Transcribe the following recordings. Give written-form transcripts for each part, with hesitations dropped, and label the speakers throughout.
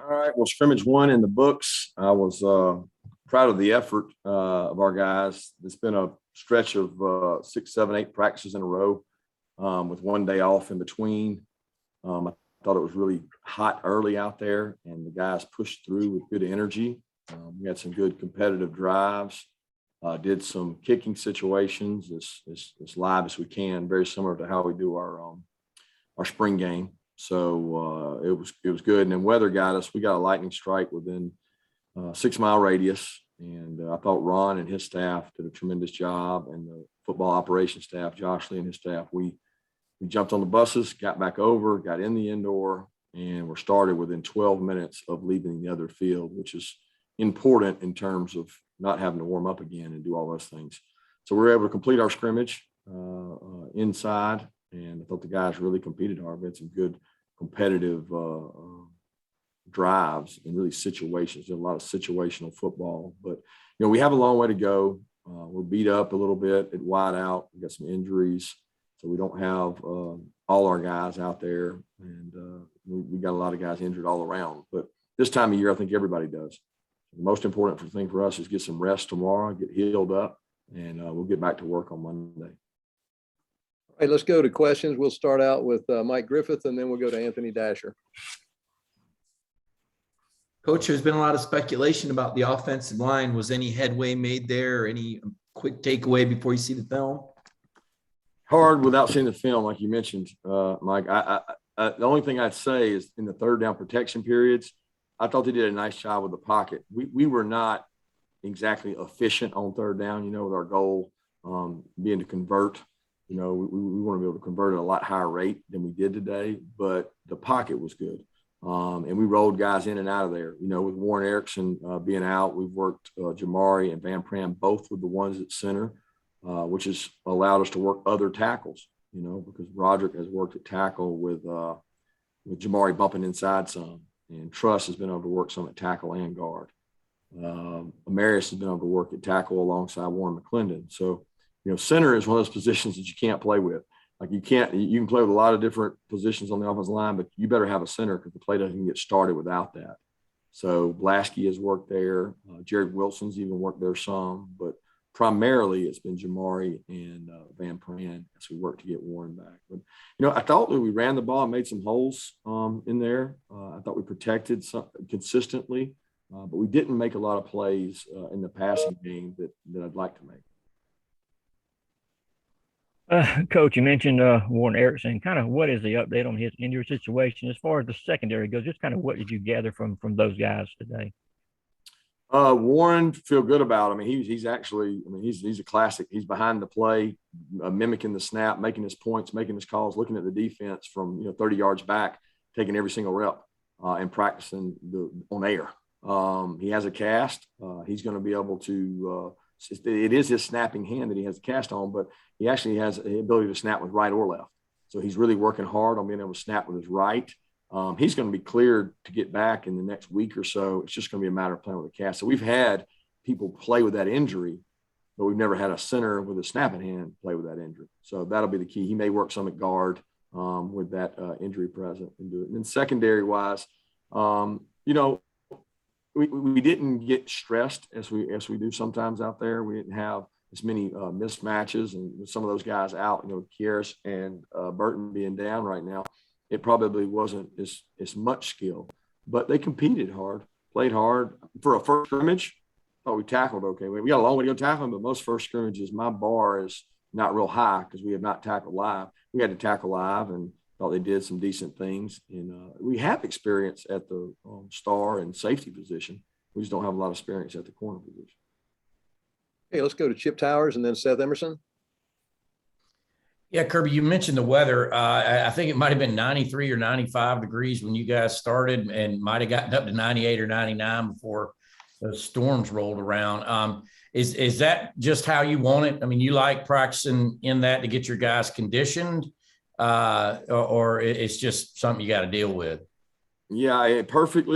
Speaker 1: All right. Well, scrimmage one in the books. I was proud of the effort of our guys. It's been a stretch of 6, 7, 8 practices in a row with one day off in between. I thought it was really hot early out there, and the guys pushed through with good energy. We had some good competitive drives. Did some kicking situations as live as we can, very similar to how we do our spring game. So it was good. And then weather got us. We got a lightning strike within 6 mile radius. And I thought Ron and his staff did a tremendous job, and the football operations staff, Josh Lee and his staff, we jumped on the buses, got back over, got in the indoor, and were started within 12 minutes of leaving the other field, which is important in terms of not having to warm up again and do all those things. So we were able to complete our scrimmage inside, and I thought the guys really competed hard. We had some good competitive drives and really situations. Did a lot of situational football, but we have a long way to go. We're beat up a little bit at wide out. We got some injuries, so we don't have all our guys out there, and we got a lot of guys injured all around. But this time of year, I think everybody does. The most important thing for us is get some rest tomorrow, get healed up, and we'll get back to work on Monday.
Speaker 2: All right, let's go to questions. We'll start out with Mike Griffith, and then we'll go to Anthony Dasher.
Speaker 3: Coach, there's been a lot of speculation about the offensive line. Was any headway made there, or any quick takeaway before you see the film?
Speaker 1: Hard without seeing the film, like you mentioned, Mike. The only thing I'd say is in the third down protection periods, I thought they did a nice job with the pocket. We were not exactly efficient on third down, with our goal being to convert. We want to be able to convert at a lot higher rate than we did today, but the pocket was good. And we rolled guys in and out of there. With Warren Erickson being out, we've worked Jamari and Van Pram both with the ones at center, which has allowed us to work other tackles, because Roderick has worked at tackle with Jamari bumping inside some. And Truss has been able to work some at tackle and guard. Amarius has been able to work at tackle alongside Warren McClendon. So, center is one of those positions that you can't play with. Like you can play with a lot of different positions on the offensive line, but you better have a center because the play doesn't get started without that. So Blasky has worked there. Jared Wilson's even worked there some, but primarily it's been Jamari and Van Pran as we work to get Warren back. But, I thought that we ran the ball and made some holes in there. I thought we protected some consistently, but we didn't make a lot of plays in the passing game that I'd like to make.
Speaker 4: Coach, you mentioned Warren Erickson. Kind of what is the update on his injury situation as far as the secondary goes? Just kind of what did you gather from those guys today?
Speaker 1: Warren, feel good about him. He's actually, he's a classic. He's behind the play, mimicking the snap, making his points, making his calls, looking at the defense from 30 yards back, taking every single rep and practicing on air. He has a cast. He's going to be able to. It is his snapping hand that he has a cast on, but he actually has the ability to snap with right or left. So he's really working hard on being able to snap with his right. He's going to be cleared to get back in the next week or so. It's just going to be a matter of playing with a cast. So we've had people play with that injury, but we've never had a center with a snapping hand play with that injury. So that'll be the key. He may work some at guard with that injury present and do it. And then secondary wise, we didn't get stressed as we do sometimes out there. We didn't have as many mismatches, and with some of those guys out, Kieris and Burton being down right now, it probably wasn't as much skill, but they competed hard, played hard. For a first scrimmage, I thought we tackled okay. We got a long way to go tackling, but most first scrimmages, my bar is not real high because we have not tackled live. We had to tackle live and thought they did some decent things. And we have experience at the star and safety position. We just don't have a lot of experience at the corner position.
Speaker 2: Okay, let's go to Chip Towers and then Seth Emerson.
Speaker 3: Yeah, Kirby, you mentioned the weather. I think it might have been 93 or 95 degrees when you guys started, and might have gotten up to 98 or 99 before the storms rolled around. Is that just how you want it? You like practicing in that to get your guys conditioned, or it's just something you got to deal with? Yeah, perfect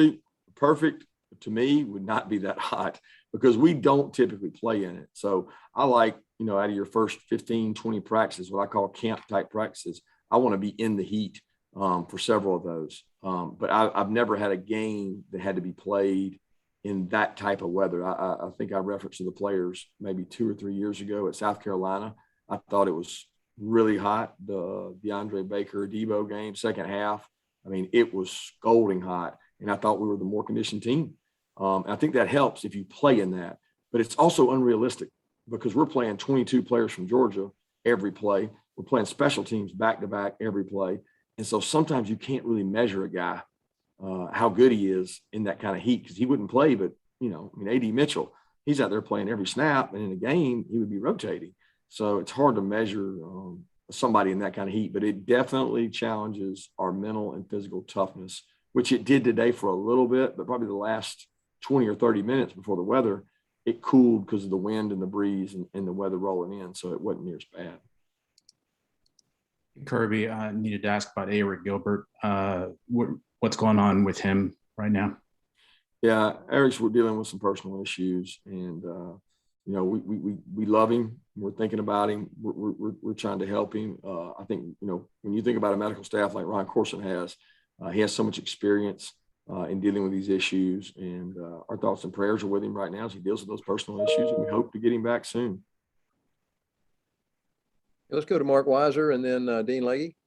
Speaker 3: to me would not be that hot because we don't typically play in it. So I like, out of your first 15, 20 practices, what I call camp type practices, I want to be in the heat
Speaker 1: for several of those. But I've never had a game that had to be played in that type of weather. I think I referenced to the players maybe 2 or 3 years ago at South Carolina. I thought it was really hot. The DeAndre Baker Debo game, second half. I mean, it was scalding hot, and I thought we were the more conditioned team. I think that helps if you play in that, but it's also unrealistic because we're playing 22 players from Georgia every play. We're playing special teams back to back every play. And so sometimes you can't really measure a guy, how good he is in that kind of heat, because he wouldn't play, but, A.D. Mitchell, he's out there playing every snap, and in a game, he would be rotating. So it's hard to measure somebody in that kind of heat, but it definitely challenges our mental and physical toughness, which it did today for a little bit, but probably the last 20 or 30 minutes before the weather, it cooled because of the wind and the breeze and the weather rolling in. So it wasn't near as bad.
Speaker 5: Kirby, I needed to ask about Eric Gilbert. What's going on with him right now?
Speaker 1: Yeah, Eric's, we're dealing with some personal issues, and we love him. We're thinking about him. We're trying to help him. I think when you think about a medical staff like Ron Corson has, he has so much experience in dealing with these issues, and our thoughts and prayers are with him right now as he deals with those personal issues, and we hope to get him back soon.
Speaker 2: Let's go to Mark Weiser and then Dean Leahy.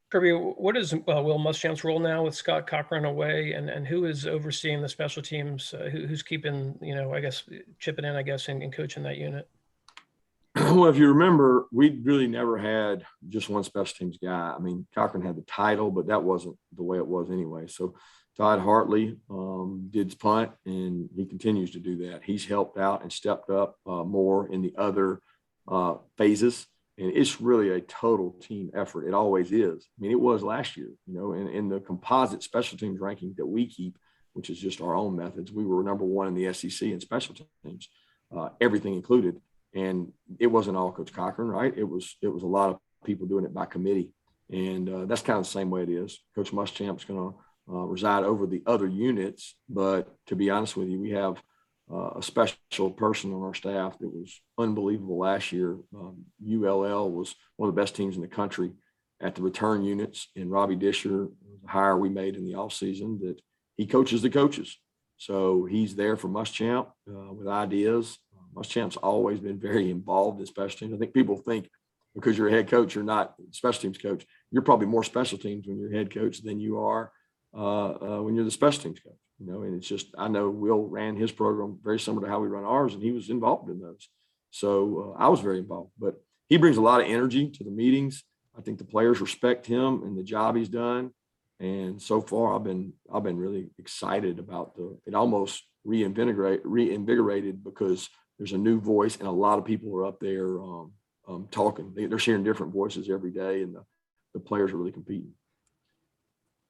Speaker 6: Kirby, what is Will Muschamp's role now with Scott Cochran away, and who is overseeing the special teams? Who's keeping, chipping in, and coaching that unit?
Speaker 1: Well, if you remember, we really never had just one special teams guy. I mean, Cochran had the title, but that wasn't the way it was anyway. So Todd Hartley did punt, and he continues to do that. He's helped out and stepped up more in the other phases. And it's really a total team effort. It always is. I mean, it was last year, in the composite special teams ranking that we keep, which is just our own methods. We were number one in the SEC in special teams, everything included. And it wasn't all Coach Cochran, right? It was a lot of people doing it by committee. And that's kind of the same way it is. Coach Muschamp's going to reside over the other units. But to be honest with you, we have a special person on our staff that was unbelievable last year. ULL was one of the best teams in the country at the return units. And Robbie Disher, the hire we made in the offseason, that he coaches the coaches. So he's there for Muschamp with ideas. Muschamp's always been very involved in special teams. I think people think because you're a head coach, you're not a special teams coach. You're probably more special teams when you're head coach than you are when you're the special teams coach. And it's just, I know Will ran his program very similar to how we run ours, and he was involved in those. So I was very involved, but he brings a lot of energy to the meetings. I think the players respect him and the job he's done. And so far I've been really excited about it almost reinvigorated because there's a new voice and a lot of people are up there talking. They're sharing different voices every day, and the players are really competing.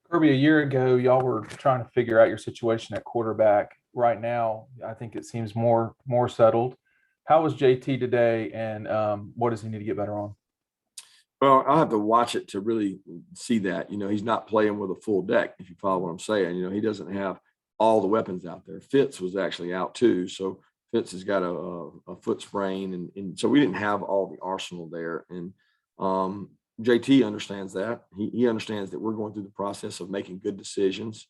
Speaker 7: Kirby, a year ago, y'all were trying to figure out your situation at quarterback. Right now, I think it seems more settled. How is JT today, and what does he need to get better on?
Speaker 1: Well, I'll have to watch it to really see that. He's not playing with a full deck, if you follow what I'm saying. He doesn't have all the weapons out there. Fitz was actually out too. So Fitz has got a foot sprain. And so we didn't have all the arsenal there. And JT understands that. He understands that we're going through the process of making good decisions.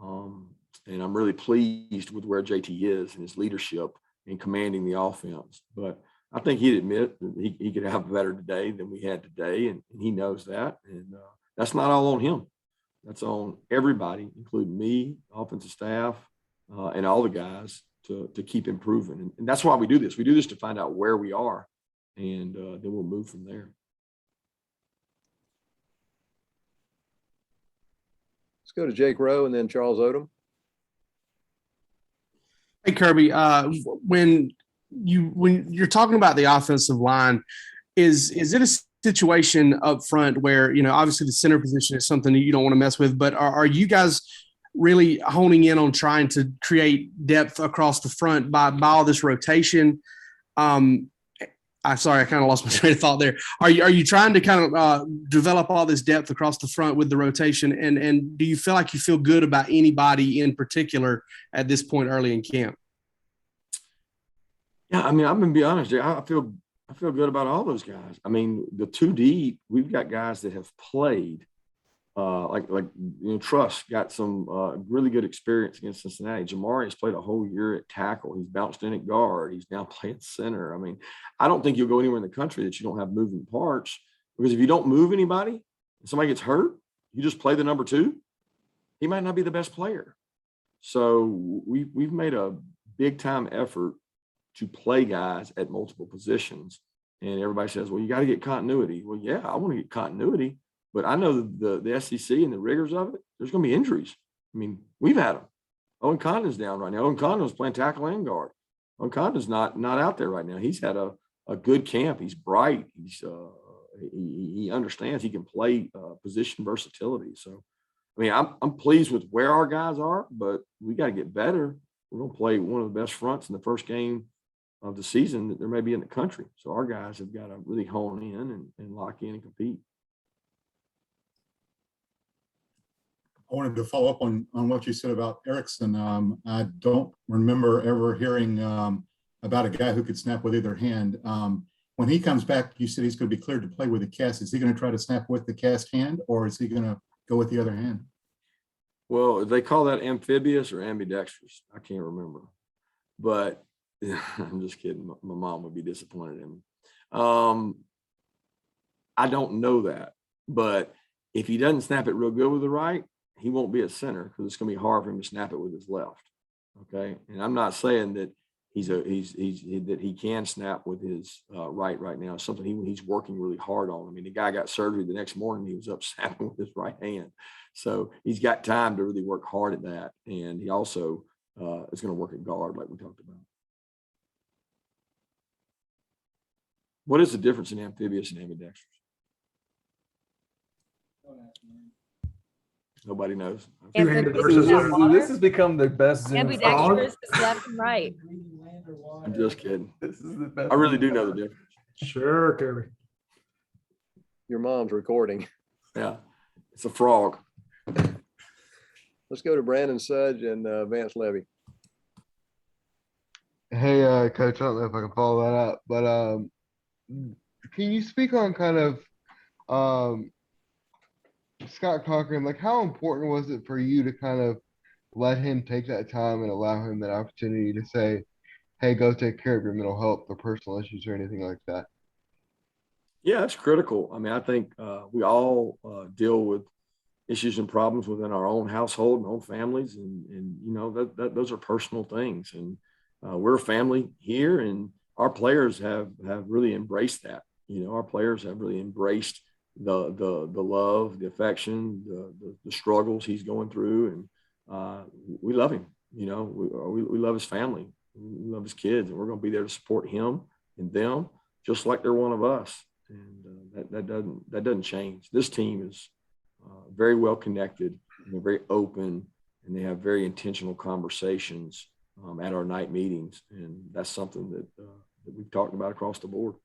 Speaker 1: And I'm really pleased with where JT is and his leadership in commanding the offense. But I think he'd admit that he could have better today than we had today. And he knows that. And that's not all on him. That's on everybody, including me, offensive staff, and all the guys to keep improving. And that's why we do this. We do this to find out where we are, and then we'll move from there.
Speaker 2: Let's go to Jake Rowe and then Charles Odom.
Speaker 8: Hey, Kirby, when you're talking about the offensive line, is it a situation up front where, obviously the center position is something that you don't want to mess with, but are you guys really honing in on trying to create depth across the front by all this rotation? I'm sorry, I kind of lost my train of thought there. Are you trying to kind of develop all this depth across the front with the rotation? And do you feel like you feel good about anybody in particular at this point early in camp?
Speaker 1: Yeah, I mean, I'm going to be honest, Jay, I feel I feel good about all those guys. I mean, the two deep, we've got guys that have played. Truss got some really good experience against Cincinnati. Jamari has played a whole year at tackle. He's bounced in at guard. He's now playing center. I mean, I don't think you'll go anywhere in the country that you don't have moving parts, because if you don't move anybody and somebody gets hurt, you just play the number two, he might not be the best player. So we've made a big time effort to play guys at multiple positions. And everybody says, well, you got to get continuity. Well, yeah, I want to get continuity. But I know the SEC and the rigors of it, there's going to be injuries. I mean, we've had them. Owen Condon's down right now. Owen Condon's playing tackle and guard. Owen Condon's not out there right now. He's had a good camp. He's bright. He understands he can play position versatility. So, I mean, I'm pleased with where our guys are, but we got to get better. We're going to play one of the best fronts in the first game of the season that there may be in the country. So our guys have got to really hone in and lock in and compete.
Speaker 9: I wanted to follow up on what you said about Erickson. I don't remember ever hearing about a guy who could snap with either hand. When he comes back, you said he's going to be cleared to play with the cast. Is he going to try to snap with the cast hand, or is he going to go with the other hand?
Speaker 1: Well, they call that amphibious or ambidextrous. I can't remember, but I'm just kidding. My mom would be disappointed in me. I don't know that, but if he doesn't snap it real good with the right, he won't be at center, because it's going to be hard for him to snap it with his left. Okay. And I'm not saying that that he can snap with his right now. It's something he's working really hard on. I mean, the guy got surgery the next morning. He was up snapping with his right hand. So he's got time to really work hard at that. And he also is going to work at guard, like we talked about. What is the difference in amphibious and ambidextrous? Nobody knows.
Speaker 7: This has become the best Zoom.
Speaker 10: Ambidextrous is left and right.
Speaker 1: I'm just kidding.
Speaker 7: This is the best.
Speaker 1: I really do know the difference.
Speaker 11: Sure, Kirby.
Speaker 2: Your mom's recording.
Speaker 1: Yeah, it's a frog.
Speaker 2: Let's go to Brandon Sudge and Vance Levy.
Speaker 12: Hey, Coach, I don't know if I can follow that up, but can you speak on kind of Scott Cochran, like how important was it for you to kind of let him take that time and allow him that opportunity to say, hey, go take care of your mental health or personal issues or anything like that?
Speaker 1: Yeah, it's critical. I mean, I think we all deal with issues and problems within our own household and own families. And you know, those are personal things. And we're a family here, and our players have really embraced that. You know, our players have really embraced the love, the affection, the struggles he's going through. And we love him. You know, we love his family. We love his kids, and we're going to be there to support him and them just like they're one of us. And that doesn't change. This team is very well connected, and they're very open, and they have very intentional conversations at our night meetings. And that's something that we've talked about across the board.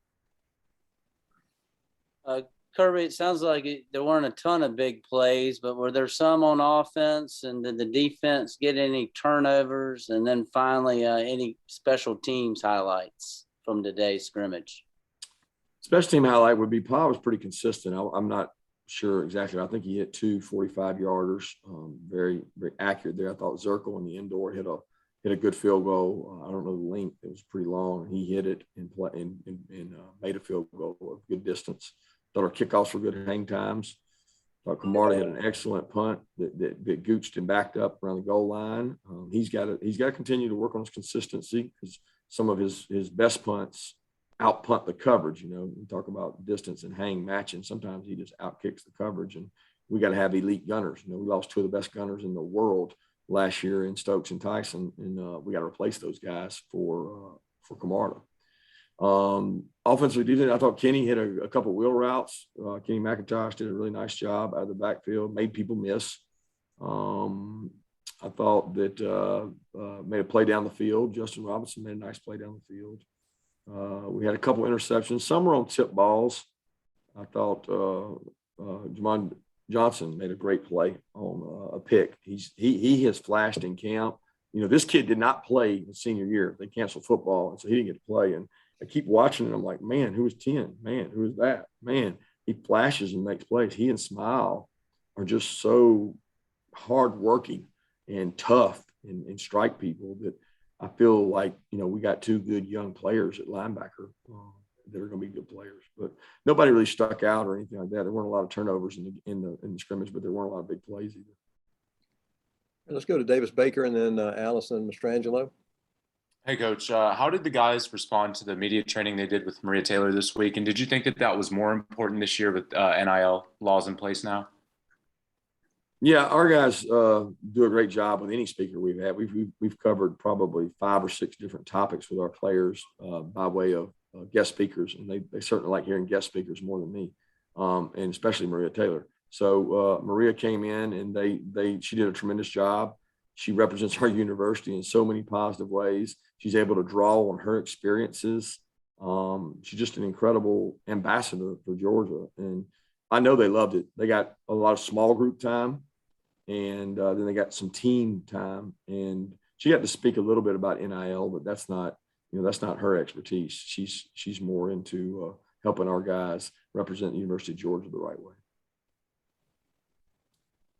Speaker 13: Kirby, it sounds like there weren't a ton of big plays, but were there some on offense? And did the defense get any turnovers? And then finally, any special teams highlights from today's scrimmage?
Speaker 1: Special team highlight would be Paul was pretty consistent. I'm not sure exactly. I think he hit 2 45-yarders, very, very accurate there. I thought Zirkle in the indoor hit a good field goal. I don't know the length. It was pretty long. He hit it and made a field goal of good distance. Thought our kickoffs were good hang times. Thought Camarda hit an excellent punt that gooched and backed up around the goal line. He's got to continue to work on his consistency, because some of his best punts out punt the coverage. You know, we talk about distance and hang matching. Sometimes he just out kicks the coverage, and we got to have elite gunners. You know, we lost 2 of the best gunners in the world last year in Stokes and Tyson, and we got to replace those guys for Camarda. Offensively, defense, I thought Kenny hit a couple wheel routes. Kenny McIntosh did a really nice job out of the backfield, made people miss. I thought that made a play down the field. Justin Robinson made a nice play down the field. We had a couple interceptions. Some were on tip balls. I thought Jamon Johnson made a great play on a pick. He has flashed in camp. You know, this kid did not play his senior year. They canceled football, and so he didn't get to play. And I keep watching and I'm like, man, who is 10? Man, who is that? Man, he flashes and makes plays. He and Smile are just so hardworking and tough and strike people that I feel like, we got two good young players at linebacker that are going to be good players. But nobody really stuck out or anything like that. There weren't a lot of turnovers in the scrimmage, but there weren't a lot of big plays either.
Speaker 2: Let's go to Davis Baker and then Allison Mastrangelo.
Speaker 11: Hey, Coach. How did the guys respond to the media training they did with Maria Taylor this week? And did you think that was more important this year with NIL laws in place now?
Speaker 1: Yeah, our guys do a great job with any speaker we've had. We've covered probably 5 or 6 different topics with our players by way of guest speakers, and they certainly like hearing guest speakers more than me, and especially Maria Taylor. So Maria came in and she did a tremendous job. She represents our university in so many positive ways. She's able to draw on her experiences. She's just an incredible ambassador for Georgia, and I know they loved it. They got a lot of small group time. And then they got some team time, and she got to speak a little bit about NIL, but that's not her expertise. She's more into helping our guys represent the University of Georgia the right way.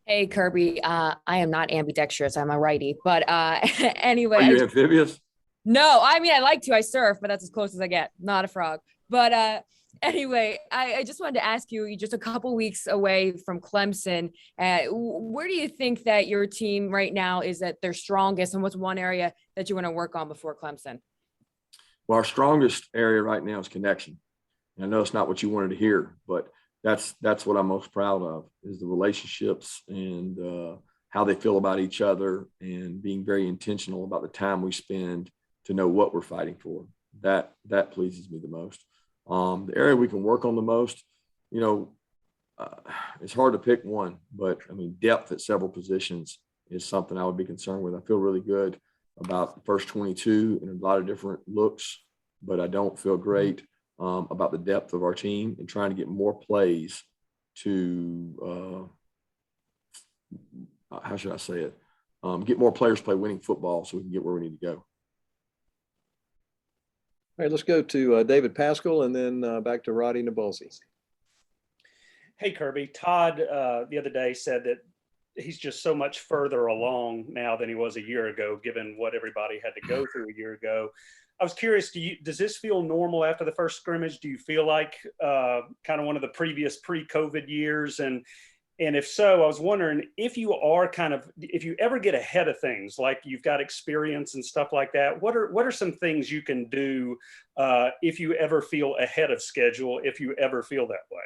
Speaker 10: Hey, Kirby, I am not ambidextrous. I'm a righty, but anyway.
Speaker 1: Are you amphibious?
Speaker 10: No, I mean, I like to. I surf, but that's as close as I get. Not a frog. But anyway, I just wanted to ask you, you're just a couple weeks away from Clemson. Where do you think that your team right now is at their strongest, and what's one area that you want to work on before Clemson?
Speaker 1: Well, our strongest area right now is connection. And I know it's not what you wanted to hear, but that's what I'm most proud of, is the relationships and how they feel about each other, and being very intentional about the time we spend to know what we're fighting for. That pleases me the most. The area we can work on the most, it's hard to pick one, but I mean, depth at several positions is something I would be concerned with. I feel really good about the first 22 and a lot of different looks, but I don't feel great about the depth of our team and trying to get more plays to, how should I say it? Get more players play winning football so we can get where we need to go.
Speaker 2: All right, let's go to David Pascal and then back to Roddy Nabulsi.
Speaker 14: Hey, Kirby. Todd the other day said that he's just so much further along now than he was a year ago, given what everybody had to go through a year ago. I was curious, does this feel normal after the first scrimmage? Do you feel like kind of one of the previous pre-COVID years? And if so, I was wondering if you ever get ahead of things, like you've got experience and stuff like that, what are some things you can do if you ever feel ahead of schedule, if you ever feel that way?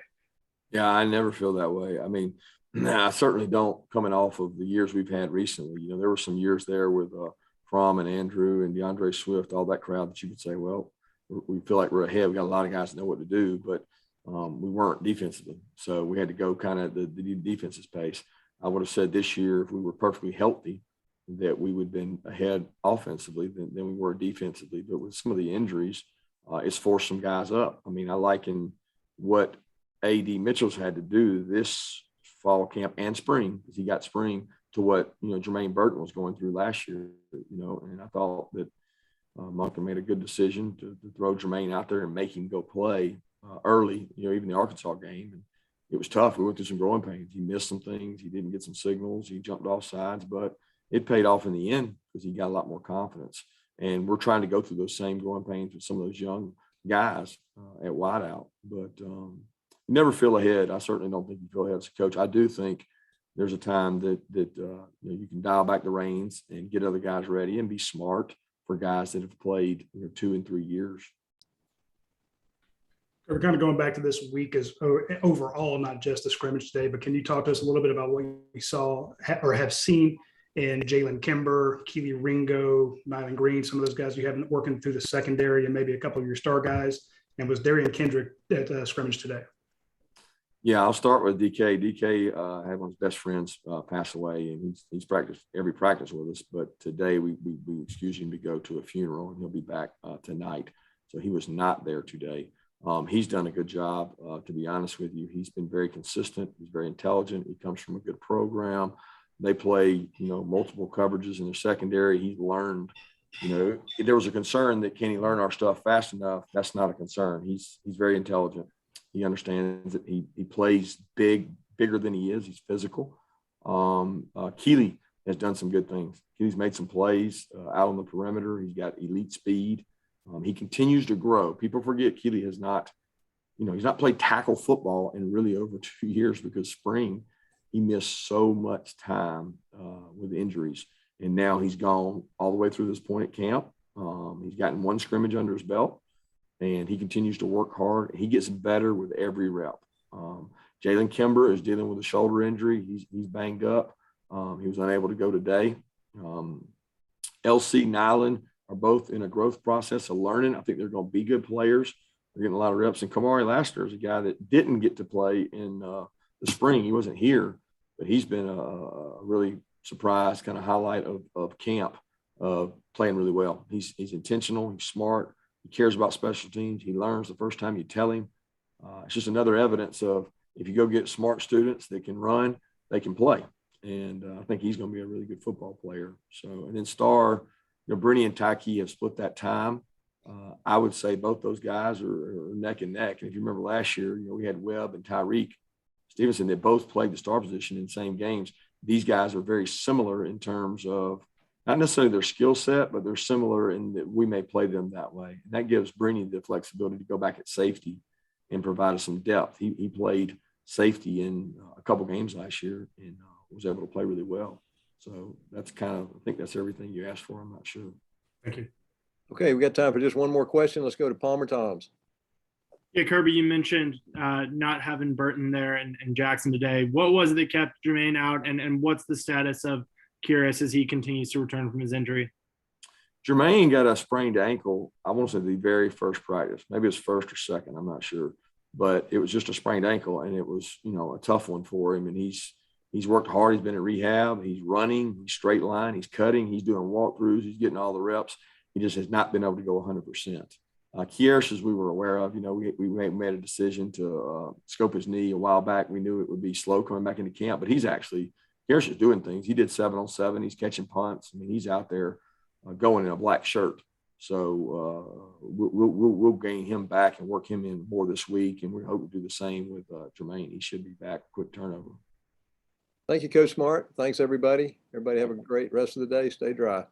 Speaker 1: Yeah, I never feel that way. I mean, I certainly don't, coming off of the years we've had recently. There were some years there with Fromm and Andrew and DeAndre Swift, all that crowd that you could say, well, we feel like we're ahead. We got a lot of guys that know what to do, but we weren't defensively. So we had to go kind of the defense's pace. I would have said this year, if we were perfectly healthy, that we would have been ahead offensively than we were defensively. But with some of the injuries, it's forced some guys up. I mean, I liken what A.D. Mitchell's had to do this fall camp and spring, because he got spring, to what, Jermaine Burton was going through last year, and I thought that Monken made a good decision to throw Jermaine out there and make him go play early, even the Arkansas game. And it was tough. We went through some growing pains. He missed some things. He didn't get some signals. He jumped off sides, but it paid off in the end because he got a lot more confidence. And we're trying to go through those same growing pains with some of those young guys at wideout. But you never feel ahead. I certainly don't think you feel ahead as a coach. I do think there's a time that you can dial back the reins and get other guys ready and be smart for guys that have played 2 and 3 years.
Speaker 15: We're kind of going back to this week as overall, not just the scrimmage today, but can you talk to us a little bit about what you saw or have seen in Jalen Kimber, Keely Ringo, Nyland Green, some of those guys you have working through the secondary, and maybe a couple of your star guys? And was Darian Kendrick at scrimmage today?
Speaker 1: Yeah, I'll start with DK. DK had one of his best friends pass away, and he's practiced every practice with us. But today we excused him to go to a funeral, and he'll be back tonight. So he was not there today. He's done a good job, to be honest with you. He's been very consistent. He's very intelligent. He comes from a good program. They play, multiple coverages in their secondary. He's learned there was a concern that can he learn our stuff fast enough? That's not a concern. He's very intelligent. He understands that he plays bigger than he is. He's physical. Keely has done some good things. Keely's made some plays out on the perimeter. He's got elite speed. He continues to grow. People forget Keely has not, he's not played tackle football in really over 2 years because spring he missed so much time with injuries. And now he's gone all the way through this point at camp. He's gotten one scrimmage under his belt, and he continues to work hard. He gets better with every rep. Jalen Kimber is dealing with a shoulder injury. He's banged up. He was unable to go today. LC, Nyland are both in a growth process of learning. I think they're going to be good players. They're getting a lot of reps. And Kamari Laster is a guy that didn't get to play in the spring. He wasn't here, but he's been a really surprise kind of highlight of camp, playing really well. He's intentional. He's smart. He cares about special teams. He learns the first time you tell him. It's just another evidence of if you go get smart students that can run, they can play. And I think he's going to be a really good football player. So, and then Star, Brittany and Tyke have split that time. I would say both those guys are neck and neck. And if you remember last year, we had Webb and Tyreek Stevenson that both played the star position in the same games. These guys are very similar in terms of not necessarily their skill set, but they're similar in that we may play them that way. And that gives Brittany the flexibility to go back at safety and provide us some depth. He played safety in a couple games last year and was able to play really well. So that's I think that's everything you asked for. I'm not sure.
Speaker 15: Thank you.
Speaker 2: Okay, we got time for just one more question. Let's go to Palmer Toms.
Speaker 16: Yeah, Kirby, you mentioned not having Burton there and Jackson today. What was it that kept Jermaine out, and what's the status of Kyrus as he continues to return from his injury?
Speaker 1: Jermaine got a sprained ankle, I want to say the very first practice. Maybe it was first or second, I'm not sure. But it was just a sprained ankle, and it was, a tough one for him. And he's worked hard. He's been at rehab. He's running. He's straight line. He's cutting. He's doing walkthroughs. He's getting all the reps. He just has not been able to go 100%. Kyrus, as we were aware of, we made a decision to scope his knee a while back. We knew it would be slow coming back into camp, but Kyrus is doing things. He did 7-on-7. He's catching punts. I mean, he's out there going in a black shirt. So we'll gain him back and work him in more this week, and we hope to do the same with Jermaine. He should be back. Quick turnover.
Speaker 2: Thank you, Coach Smart. Thanks, everybody. Everybody have a great rest of the day. Stay dry.